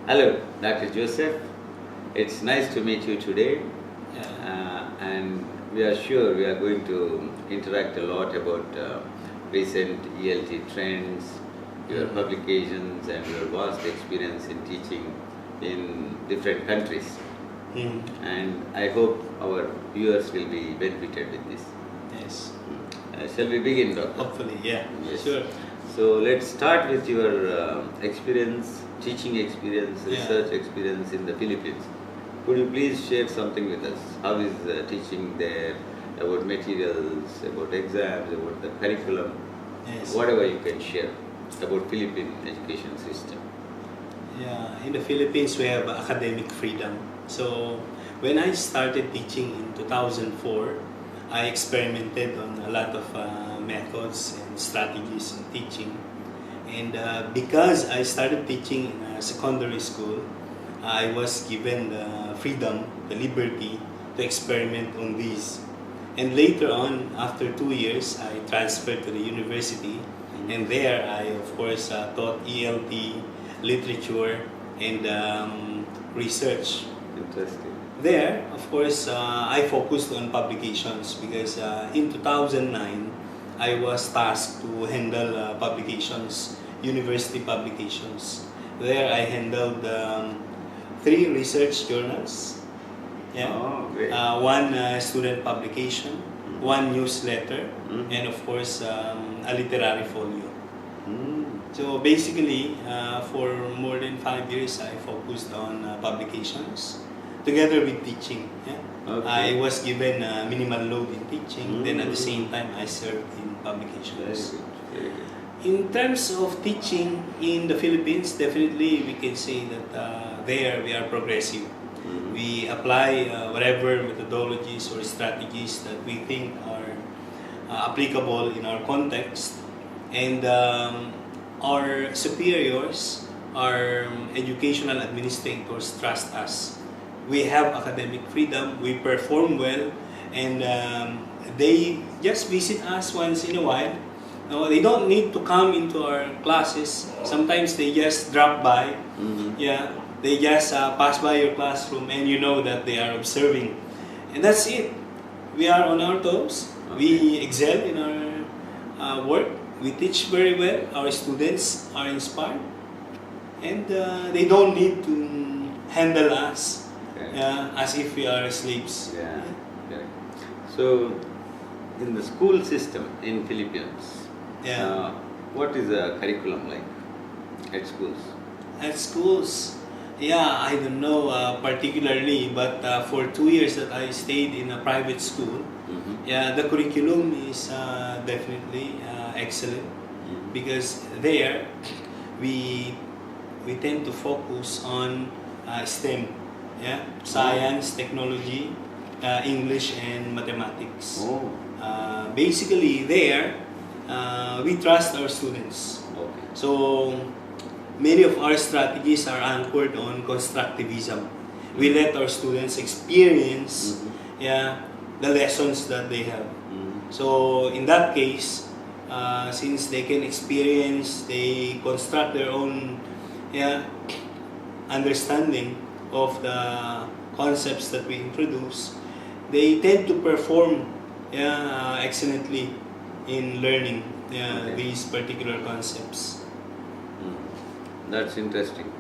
Hello, Dr. Joseph. It's nice to meet you today. And we are sure we are going to interact a lot about recent ELT trends, your publications, and your vast experience in teaching in different countries. And I hope our viewers will be benefited with this. Yes. Shall we begin, Doctor? Hopefully, yeah. Yes. Sure. So let's start with your experience, teaching experience, Yeah. research experience in the Philippines. Could you please share something with us? How is teaching there, about materials, about exams, about the curriculum, Yes. whatever you can share about Philippine education system. Yeah. In the Philippines, we have academic freedom. So when I started teaching in 2004, I experimented on a lot of methods and strategies in teaching. And because I started teaching in a secondary school, I was given the freedom, the liberty to experiment on these. And later on, after 2 years, I transferred to the university. And there I, of course, taught ELT, literature, and research. Interesting. There, of course, I focused on publications because in 2009, I was tasked to handle publications, university publications. There, I handled 3 research journals, Oh, great. one student publication, one newsletter, and of course, a literary folio. So basically, for more than 5 years, I focused on publications together with teaching. Yeah? Okay. I was given minimal load in teaching, then at the same time, I served in Very publications. good. Very good. In terms of teaching in the Philippines, definitely we can say that there we are progressive. We apply whatever methodologies or strategies that we think are applicable in our context, and our superiors, our educational administrators trust us. We have academic freedom, we perform well, and they just visit us once in a while. No, they don't need to come into our classes. Sometimes they just drop by. Yeah, they just pass by your classroom, and you know that they are observing, and that's it. We are on our toes. We excel in our work. We teach very well. Our students are inspired, and they don't need to handle us as if we are slaves. Yeah. Correct. So, in the school system in Philippines, what is the curriculum like at schools? At schools, I don't know particularly, but for 2 years that I stayed in a private school, the curriculum is definitely excellent because there we tend to focus on STEM, science, technology, English, and mathematics. Basically, there we trust our students. Okay. So many of our strategies are anchored on constructivism. We let our students experience the lessons that they have. So in that case, since they can experience, they construct their own understanding of the concepts that we introduce, they tend to perform excellently in learning these particular concepts. That's interesting.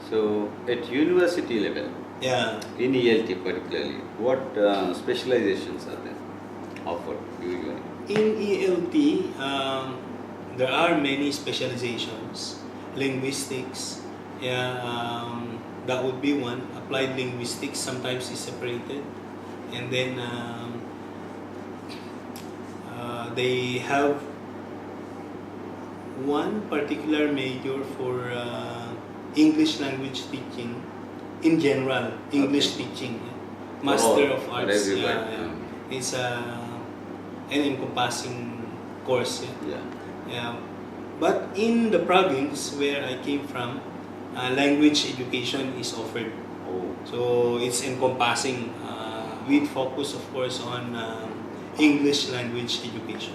So, at university level, in ELT particularly, what specializations are there offered usually? In ELT, there are many specializations. Linguistics, that would be one. Applied linguistics sometimes is separated, and then they have one particular major for English language teaching in general, English teaching, Master of Arts. It's an encompassing course. But in the province where I came from, language education is offered. So it's encompassing with focus, of course, on English language education.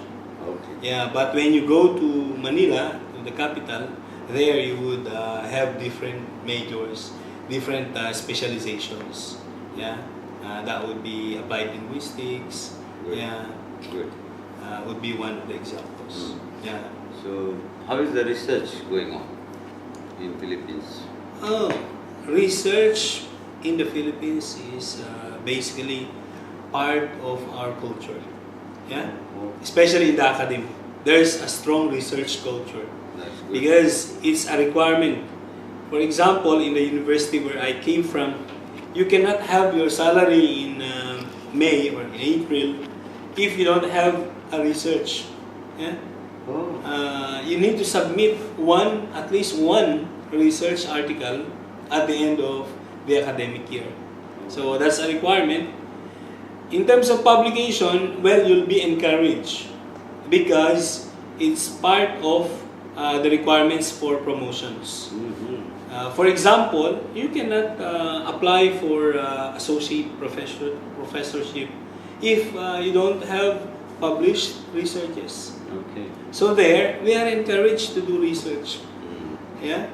But when you go to Manila, to the capital, there you would have different majors. different specializations. Yeah, that would be applied linguistics. Good. Yeah, Good. would be one of the examples. Yeah. So, how is the research going on in Philippines? Oh, research in the Philippines is basically part of our culture. Yeah, especially in the academy. There's a strong research culture That's good. because it's a requirement. For example, in the university where I came from, you cannot have your salary in May or in April if you don't have a research. Yeah? You need to submit at least one research article at the end of the academic year. So that's a requirement. In terms of publication, well, you'll be encouraged because it's part of the requirements for promotions. For example, you cannot apply for associate professorship if you don't have published researches. Okay. So there, we are encouraged to do research. Yeah.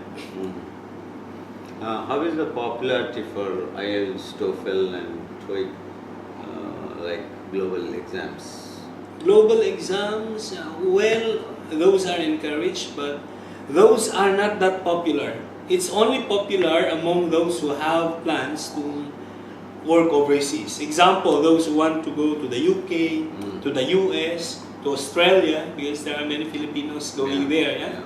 How is the popularity for IELTS, TOEFL, and TOEIC, like global exams? Global exams, well, those are encouraged, but those are not that popular. It's only popular among those who have plans to work overseas. Example, those who want to go to the UK, to the US, to Australia, because there are many Filipinos going there. Yeah?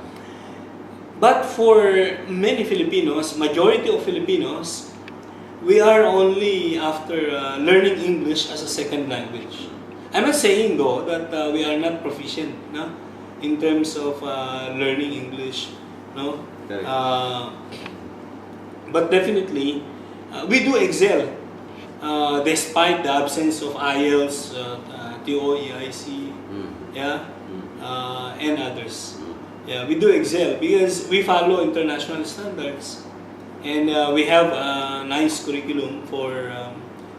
But for many Filipinos, majority of Filipinos, we are only after learning English as a second language. I'm not saying though that we are not proficient, no? In terms of learning English, no? But definitely, we do excel despite the absence of IELTS, TOEIC, yeah, and others. Yeah, we do excel because we follow international standards, and we have a nice curriculum for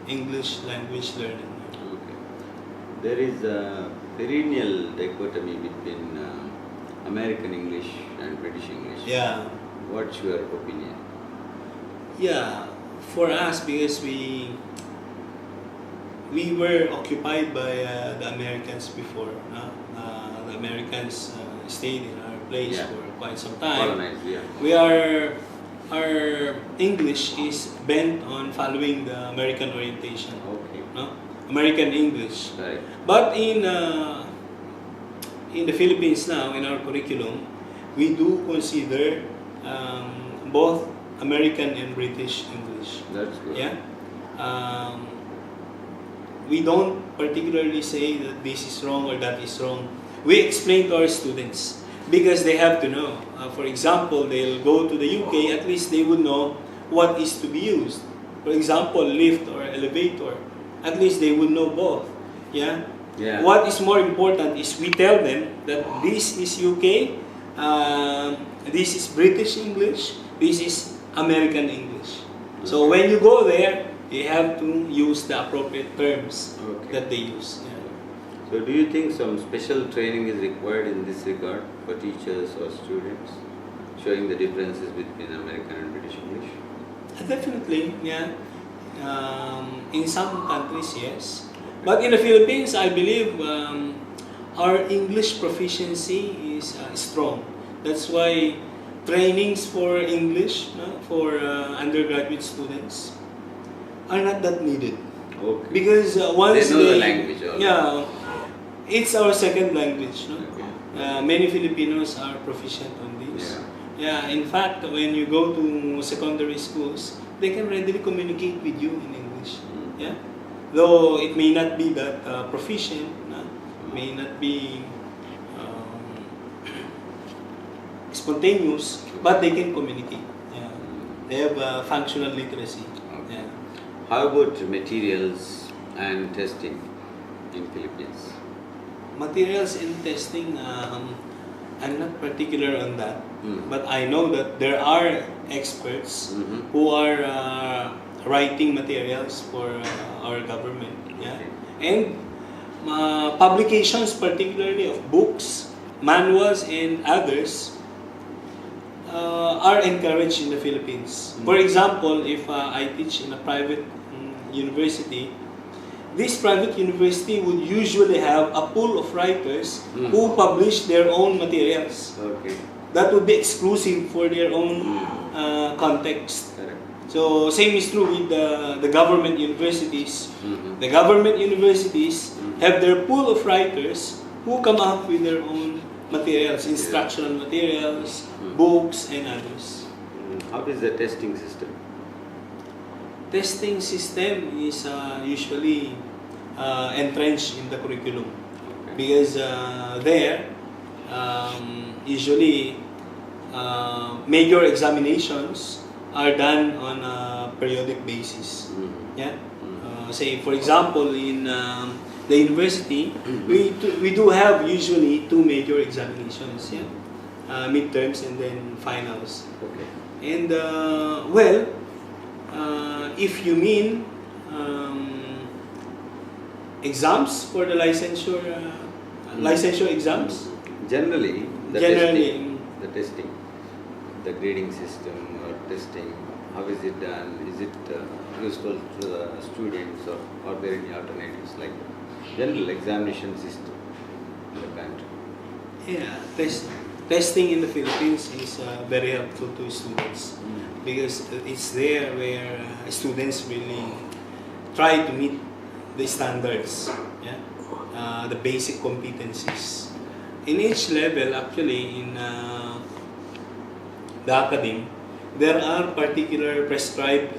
English language learning. Okay. There is a perennial dichotomy between American English and British English. Yeah. What's your opinion? Yeah, for us, because we were occupied by the Americans before. No? The Americans stayed in our place for quite some time. Colonized, yeah. Our English is bent on following the American orientation. Okay. No? American English. Right. But in the Philippines now, in our curriculum, we do consider both American and British English. That's good. Yeah. We don't particularly say that this is wrong or that is wrong. We explain to our students because they have to know. For example, they'll go to the UK, at least they would know what is to be used. For example, lift or elevator. At least they would know both. Yeah? Yeah. What is more important is we tell them that this is UK, this is British English, this is American English. So when you go there, you have to use the appropriate terms that they use. Yeah. So do you think some special training is required in this regard for teachers or students, showing the differences between American and British English? Definitely, yeah. In some countries, yes. But in the Philippines, I believe our English proficiency is strong. That's why trainings for English for undergraduate students are not that needed. Okay. Because once they know the language already. Yeah, it's our second language. No? Okay. Many Filipinos are proficient on this. Yeah. In fact, when you go to secondary schools, they can readily communicate with you in English. Yeah, though it may not be that proficient, may not be spontaneous, but they can communicate. Yeah, they have functional literacy. Okay. Yeah. How about materials and testing in Philippines? Materials and testing, I'm not particular on that, but I know that there are experts who are writing materials for our government. Yeah, and publications, particularly of books, manuals, and others, are encouraged in the Philippines. For example, if I teach in a private university, this private university would usually have a pool of writers who publish their own materials. Okay. That would be exclusive for their own context. Correct. So same is true with the government universities. The government universities have their pool of writers who come up with their own materials, instructional materials, books, and others. How is the testing system? Testing system is usually entrenched in the curriculum because there usually major examinations are done on a periodic basis. Yeah. Say for example in the university we do have usually two major examinations. Yeah. Midterms and then finals. Okay. And well, if you mean exams for the licensure exams, Generally, Generally, the testing, the grading system or testing, how is it done? Is it useful to the students or are there any alternatives like general examination system in the country? yeah, testing in the Philippines is very helpful to students because it's there where students really try to meet the standards, yeah, the basic competencies. In each level, actually, in the academy, there are particular prescribed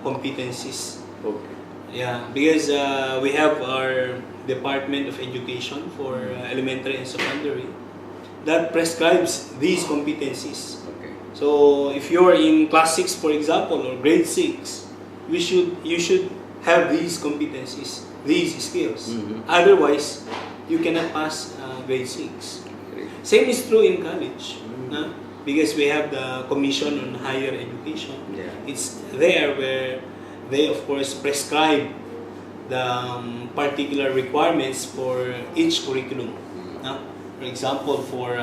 competencies. Okay. Yeah, because we have our Department of Education for elementary and secondary that prescribes these competencies. Okay. So if you're in class 6, for example, or grade 6, you should have these competencies, these skills. Otherwise, you cannot pass grade 6. Great. Same is true in college, because we have the Commission on Higher Education. Yeah. It's there where they, of course, prescribe the particular requirements for each curriculum. For example, for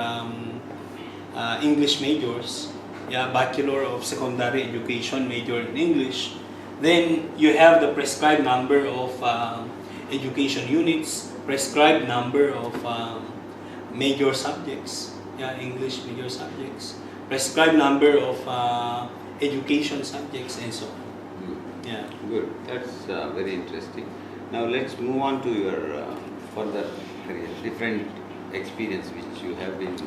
English majors, Bachelor of Secondary Education major in English, then you have the prescribed number of education units, prescribed number of major subjects, English major subjects, prescribed number of education subjects, and so on. Yeah. Good. That's very interesting. Now let's move on to your further career, different experience which you have been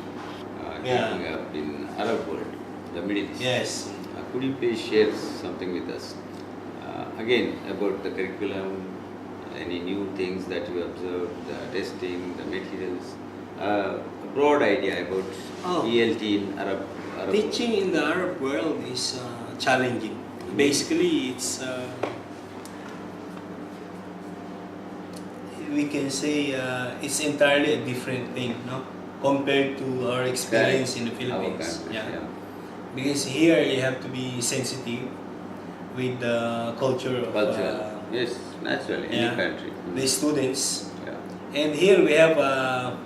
taking up in Arab world, the Middle East. Yes. Could you please share something with us? Again, about the curriculum, any new things that you observed, the testing, the materials, a broad idea about ELT in Arab Teaching in the Arab world is challenging. Basically, it's we can say it's entirely a different thing, no, compared to our experience in the Philippines. Because here you have to be sensitive with the culture of yes, naturally, any country. The students. And here we have a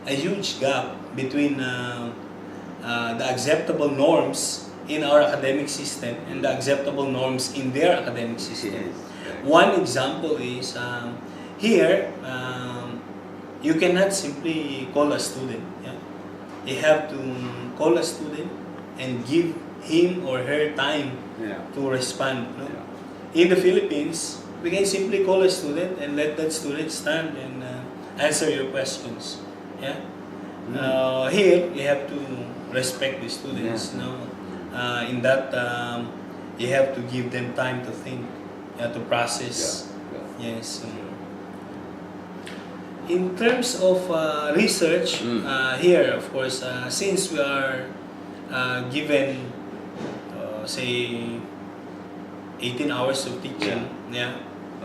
huge gap between the acceptable norms in our academic system and the acceptable norms in their academic system. Yes. One example is here you cannot simply call a student. You have to call a student and give him or her time to respond. No? In the Philippines, we can simply call a student and let that student stand and answer your questions. Here, you have to respect the students. No? In that, you have to give them time to think, to process. Yes. In terms of research, here, of course, since we are given, say, 18 hours of teaching,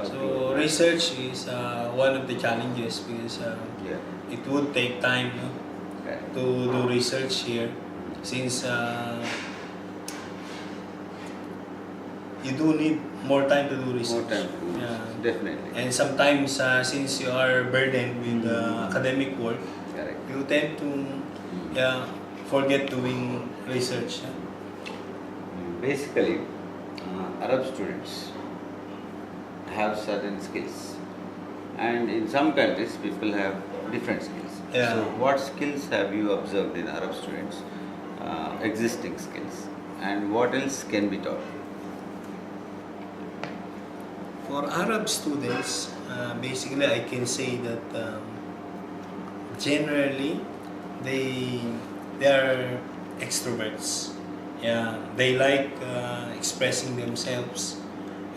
so research is one of the challenges because it would take time to do research here, since you do need more time to do research. More time to do research, definitely. And sometimes, since you are burdened with academic work, you tend to forget doing research. Basically, Arab students have certain skills, and in some countries people have different skills. Yeah. So what skills have you observed in Arab students, existing skills, and what else can be taught? For Arab students, basically I can say that generally they are extroverts. Yeah, they like expressing themselves,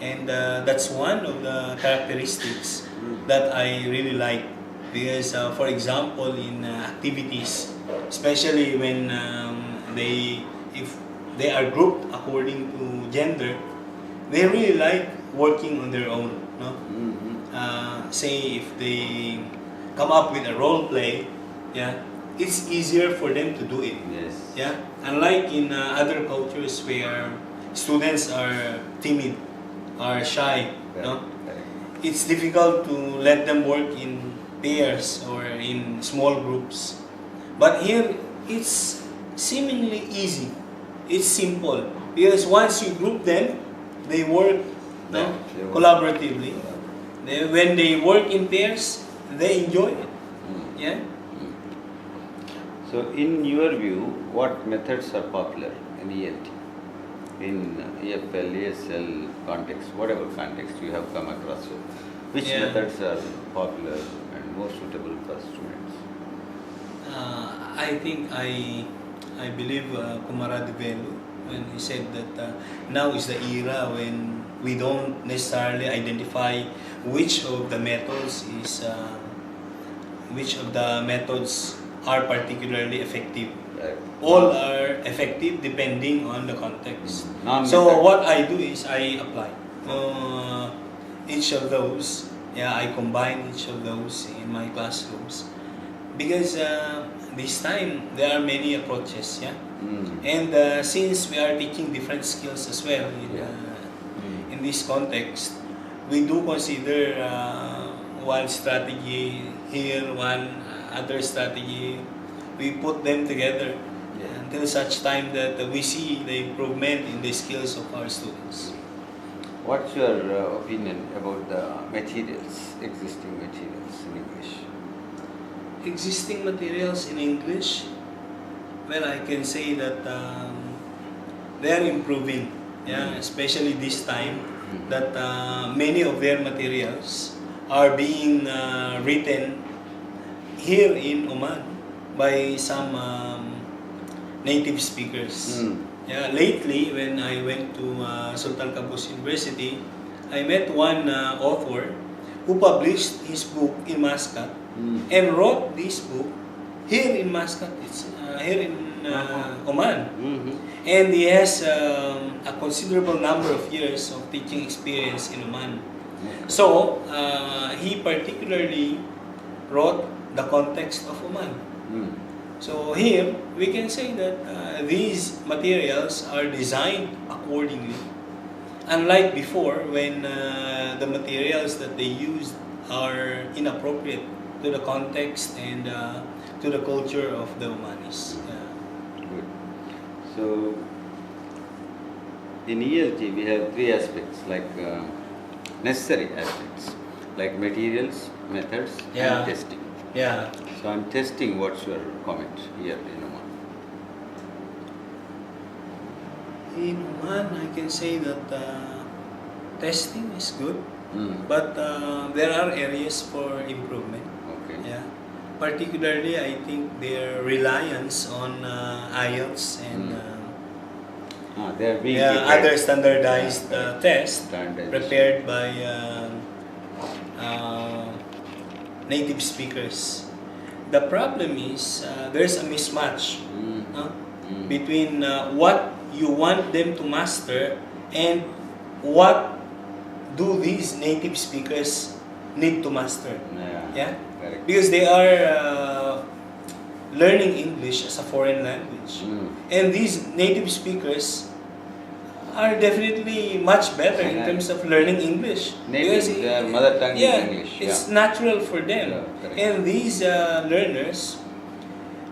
and that's one of the characteristics that I really like. Because, for example, in activities, especially when if they are grouped according to gender, they really like working on their own. No, say if they come up with a role play, yeah, it's easier for them to do it. Yes. Yeah, unlike in other cultures where students are timid, are shy, no, it's difficult to let them work in pairs or in small groups. But here, it's seemingly easy. It's simple because once you group them, they work, no, collaboratively. When they work in pairs, they enjoy it. Yeah. So, in your view, what methods are popular in ELT? In EFL, ESL context, whatever context you have come across with, which methods are popular and more suitable for students? I think I believe Kumarad Velu when he said that now is the era when we don't necessarily identify which of the methods are particularly effective. All are effective depending on the context. So what I do is I apply each of those. Yeah, I combine each of those in my classrooms because this time there are many approaches. Yeah, and since we are teaching different skills as well in this context, we do consider one strategy here, one other strategy. We put them together until such time that we see the improvement in the skills of our students. What's your opinion about the materials, existing materials in English? Existing materials in English, well, I can say that they are improving. Yeah, especially this time that many of their materials are being written here in Oman by some native speakers. Yeah, lately when I went to Sultan Qaboos University, I met one author who published his book in Muscat and wrote this book here in Muscat. It's here in Oman, and he has a considerable number of years of teaching experience in Oman. So he particularly wrote the context of Oman. So here we can say that these materials are designed accordingly, unlike before when the materials that they used are inappropriate to the context and to the culture of the Omanis. Good. So in ELT we have three aspects, like necessary aspects, like materials, methods, and testing. Yeah. So on testing, what's your comment here in Oman? In Oman, I can say that testing is good, but there are areas for improvement. Okay. Yeah. Particularly, I think their reliance on IELTS and they are being other standardized tests prepared by native speakers. The problem is there's a mismatch between what you want them to master and what do these native speakers need to master. Yeah? Because they are learning English as a foreign language. And these native speakers are definitely much better in terms of learning English. Because their mother tongue is English. It's natural for them. And these learners,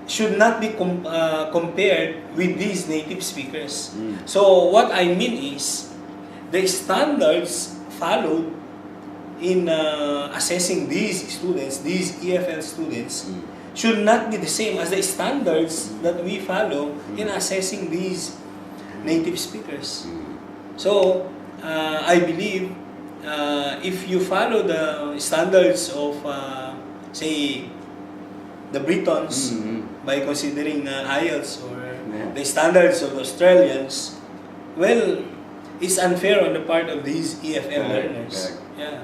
should not be compared with these native speakers. So what I mean is, the standards followed in assessing these students, these EFL students, should not be the same as the standards that we follow in assessing these native speakers. So I believe if you follow the standards of, say, the Britons, by considering IELTS, or the standards of Australians, well, it's unfair on the part of these EFL learners. Yeah.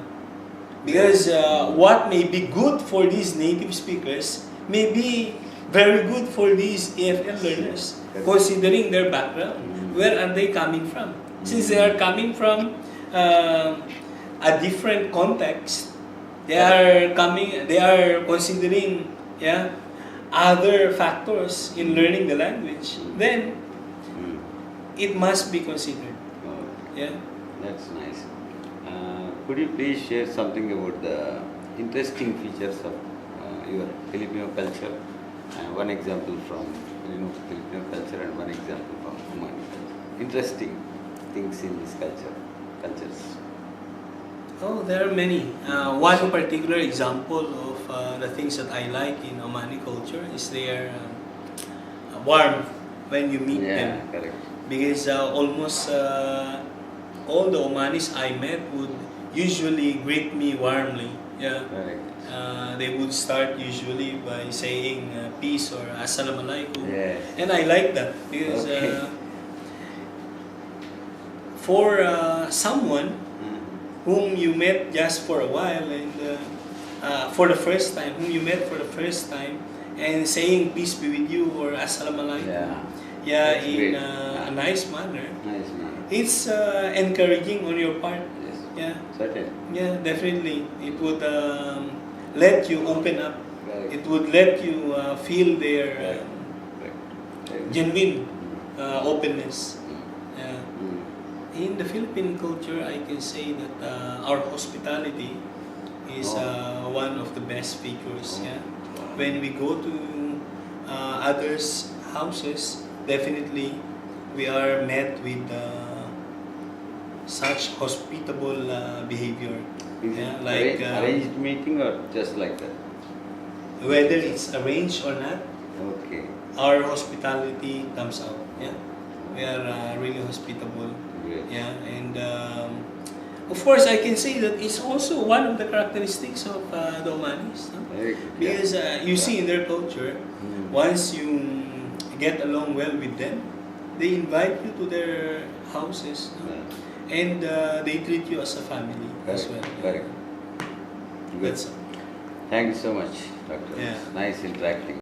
Because what may be good for these native speakers may be very good for these EFL learners, considering their background. Where are they coming from? Since they are coming from a different context, they are considering other factors in learning the language, then it must be considered. Yeah. That's nice. Could you please share something about the interesting features of your Filipino culture? One example from Filipino culture and one example from Omani culture. Interesting things in this cultures. Oh, there are many. One particular example of the things that I like in Omani culture is their warmth when you meet them. Correct. Because almost all the Omanis I met would usually greet me warmly. Yeah. Correct. They would start usually by saying peace or assalamu alaikum. Yes. And I like that because for someone whom you met just for a while and for the first time, and saying peace be with you or assalamu alaikum, in a nice manner. Nice manner. It's encouraging on your part. Yes. Yeah. Certain. Yeah, definitely. It would let you open up. Correct. It would let you feel their genuine openness. Yeah. In the Philippine culture, I can say that our hospitality is one of the best features. Yeah. When we go to others' houses, definitely we are met with such hospitable behavior. Is Yeah, it like arranged meeting or just like that? whether it's arranged or not, Okay. our hospitality comes out. Yeah, we are really hospitable. Great. Yeah, and of course, I can say that it's also one of the characteristics of the Omanis. No? Very good. Because you see in their culture, once you get along well with them, they invite you to their houses, no? And they treat you as a family as well. Correct. Good. That's all. Thank you so much, Doctor. Yeah. It's nice interacting.